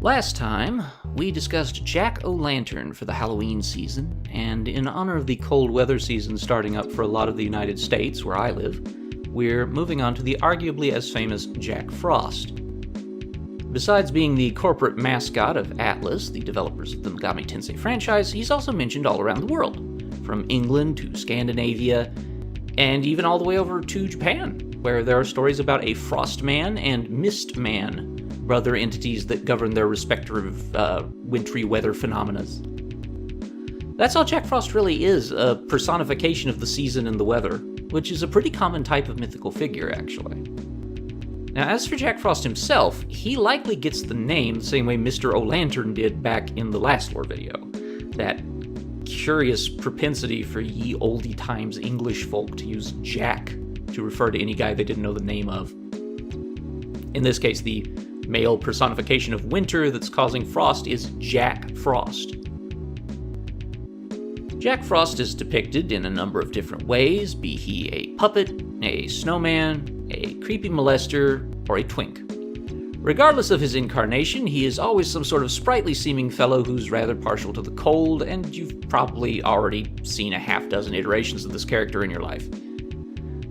Last time, we discussed Jack-o'-lantern for the Halloween season, and in honor of the cold weather season starting up for a lot of the United States, where I live, we're moving on to the arguably as famous Jack Frost. Besides being the corporate mascot of Atlas, the developers of the Megami Tensei franchise, he's also mentioned all around the world, from England to Scandinavia, and even all the way over to Japan, where there are stories about a Frost Man and Mist Man, brother entities that govern their respective wintry weather phenomena. That's all Jack Frost really is, a personification of the season and the weather, which is a pretty common type of mythical figure, actually. Now, as for Jack Frost himself, he likely gets the name the same way Mr. O'Lantern did back in the last lore video. That curious propensity for ye olde times English folk to use Jack to refer to any guy they didn't know the name of. In this case, the male personification of winter that's causing frost is Jack Frost. Jack Frost is depicted in a number of different ways, be he a puppet, a snowman, a creepy molester, or a twink. Regardless of his incarnation, he is always some sort of sprightly-seeming fellow who's rather partial to the cold, and you've probably already seen a half-dozen iterations of this character in your life.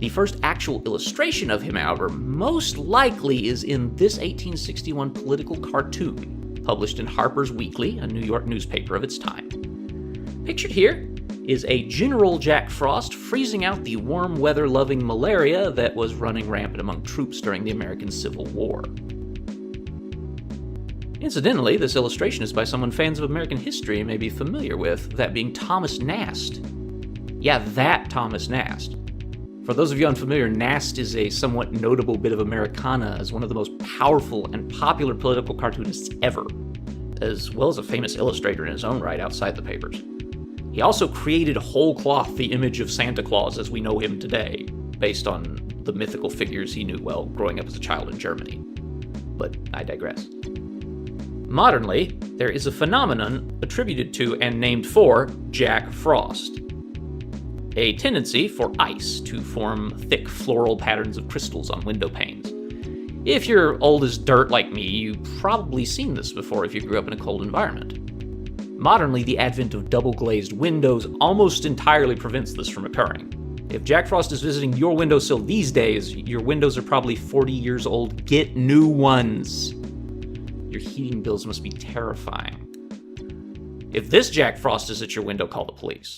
The first actual illustration of him, however, most likely is in this 1861 political cartoon, published in Harper's Weekly, a New York newspaper of its time. Pictured here is a General Jack Frost freezing out the warm weather-loving malaria that was running rampant among troops during the American Civil War. Incidentally, this illustration is by someone fans of American history may be familiar with, that being Thomas Nast. Yeah, that Thomas Nast. For those of you unfamiliar, Nast is a somewhat notable bit of Americana as one of the most powerful and popular political cartoonists ever, as well as a famous illustrator in his own right outside the papers. He also created whole cloth the image of Santa Claus as we know him today, based on the mythical figures he knew well growing up as a child in Germany. But I digress. Modernly, there is a phenomenon attributed to and named for Jack Frost. A tendency for ice to form thick floral patterns of crystals on window panes. If you're old as dirt like me, you've probably seen this before if you grew up in a cold environment. Modernly, the advent of double-glazed windows almost entirely prevents this from occurring. If Jack Frost is visiting your windowsill these days, your windows are probably 40 years old. Get new ones. Your heating bills must be terrifying. If this Jack Frost is at your window, call the police.